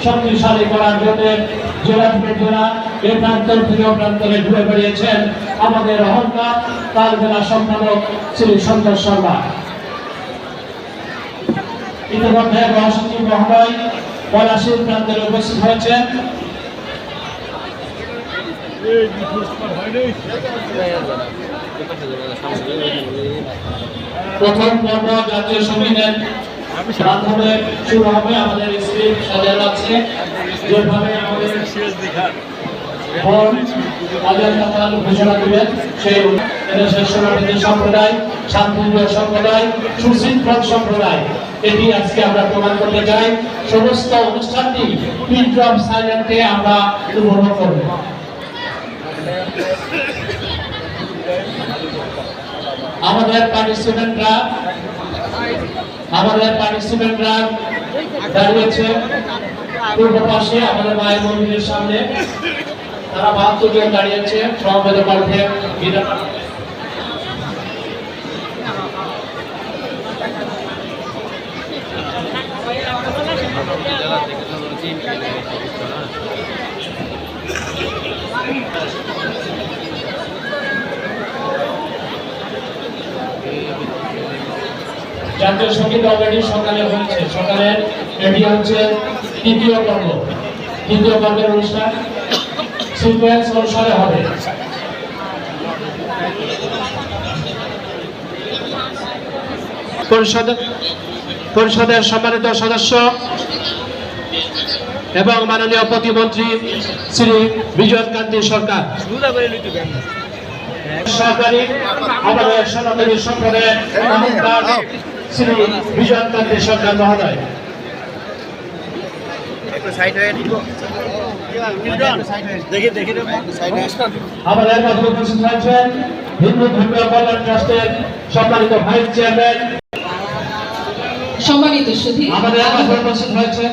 শক্তিশালী করার জন্য জেলা থেকে জেলা এই প্রান্তর থেকে প্রান্তরে ঘুরে বেরিয়েছেন আমাদের অহংকার তার জেলা সম্পাদক শ্রী সন্তোষ শর্মা। ইতিমধ্যে মহাসচিব মহোদয় পলাশীর প্রান্তরে উপস্থিত হয়েছেন। প্রথম পর্ব জাতীয় সঙ্গীতের মাধ্যমে শুরু হবে। আমাদের স্ক্রিপ্ট সাজানো আছে যেভাবে আমাদের ঘোষণা দিবেন সেই সম্প্রদায়, শান্তিপ্রিয় সম্প্রদায়, সুশৃঙ্খল সম্প্রদায়, এটি আজকে আমরা প্রমাণ করতে চাই। সমস্ত অনুষ্ঠানটি পিন ড্রপ সাইলেন্টে আমরা উপভোগ করব। আমাদের পার্টিসিপেন্টরা দাঁড়িয়েছে পূর্ব পাশে আমাদের মায়ের মন্দিরের সামনে। তারা 72 জন দাঁড়িয়েছে সমবেত কণ্ঠে গীতা পাঠ। জাতীয় সঙ্গীত অলরেডি সকালে হয়েছে। সকালের এটি হচ্ছে তৃতীয় পর্বের অনুষ্ঠান সিকোয়েন্স অনুসারে হবে। পরিষদের সম্মানিত সদস্য এবং মাননীয় প্রতিমন্ত্রী শ্রী বিজয় কান্তি সরকার, সরকারি আমাদের সনাতনী সম্প্রদায়ের শ্রী বিজয় কান্তি সরকার মহোদয়, আমাদের মাঝে উপস্থিত হয়েছেন হিন্দু ধর্মীয় কল্যাণ ট্রাস্টের সম্মানিত ভাইস চেয়ারম্যান, সম্মানিত সুধী, আমাদের মাঝে উপস্থিত হয়েছে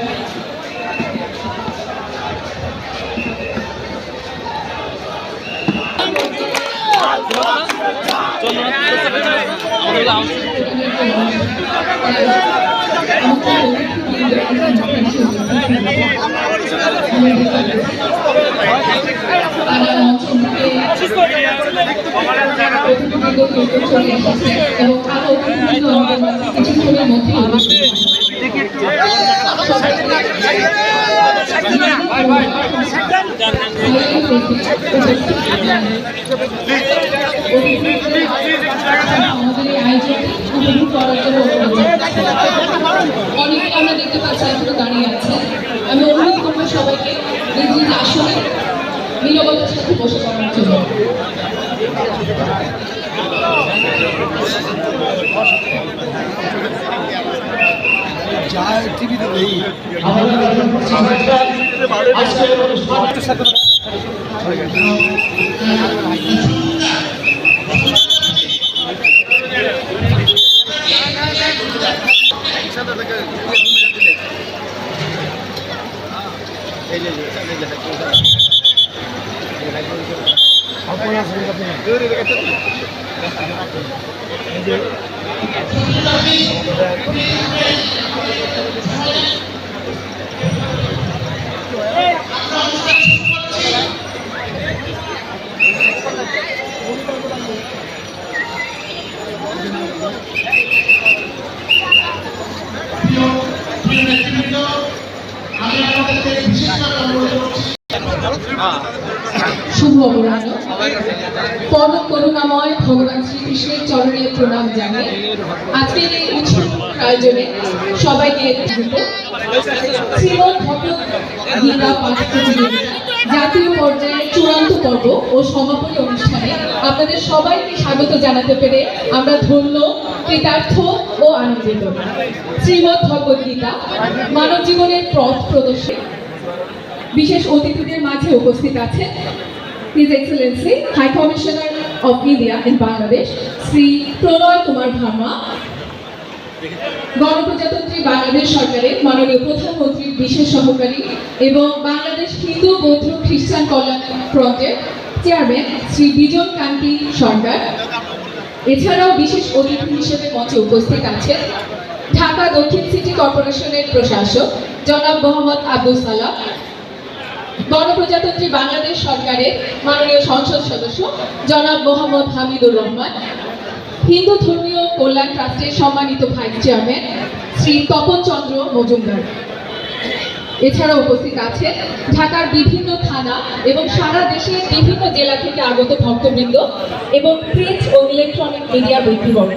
অনেকে আমরা দেখতে পাচ্ছি এখনো দাঁড়িয়ে আছে। আমি অনুরোধ করবো সবাইকে নিজ নিজ আসনে নীরবতার সাথে বসে পড়ার জন্য। শুভ অপরাহ্ন। পরম করুণাময় ভগবান শ্রীকৃষ্ণের চরণে প্রণাম জানিয়ে আজকের এই উৎসব আয়োজনে সবাইকে শ্রীমদ ভগবদ্গীতা পাঠ প্রতিযোগিতা জাতীয় পর্যায়ের চূড়ান্ত পর্ব ও সমাপনী অনুষ্ঠানে আপনাদের সবাইকে স্বাগত জানাতে পেরে আমরা ধন্য, কৃতার্থ ও আনন্দিত। শ্রীমদ ভগবদ্গীতা মানব জীবনের পথ প্রদর্শক বিশেষ অতিথিদের মাঝে উপস্থিত আছেন His Excellency High Commissioner of India in Bangladesh Shri প্রণয় কুমার ভার্মা, গণপ্রজাতন্ত্রী বাংলাদেশ সরকারের মাননীয় প্রধানমন্ত্রীর বিশেষ সহকারী এবং বাংলাদেশ হিন্দু বৌদ্ধ খ্রিস্টান কল্যাণ ফ্রন্টের চেয়ারম্যান শ্রী বিজয় কান্তি সরকার। এছাড়াও বিশেষ অতিথি হিসেবে মঞ্চে উপস্থিত আছেন ঢাকা দক্ষিণ সিটি কর্পোরেশনের প্রশাসক জনাব মোহাম্মদ আব্দুল সালাম, গণপ্রজাতন্ত্রী বাংলাদেশ সরকারের মাননীয় সংসদ সদস্য জনাব মোহাম্মদ হামিদুর রহমান, হিন্দু ধর্মীয় কল্যাণ ট্রাস্টের সম্মানিত ভাইস চেয়ারম্যান শ্রী তপন চন্দ্র মজুমদার। এছাড়া উপস্থিত আছে ঢাকার বিভিন্ন থানা এবং সারা দেশের বিভিন্ন জেলা থেকে আগত ভক্তবৃন্দ এবং প্রিন্ট ও ইলেকট্রনিক মিডিয়া ব্যক্তিবর্গ।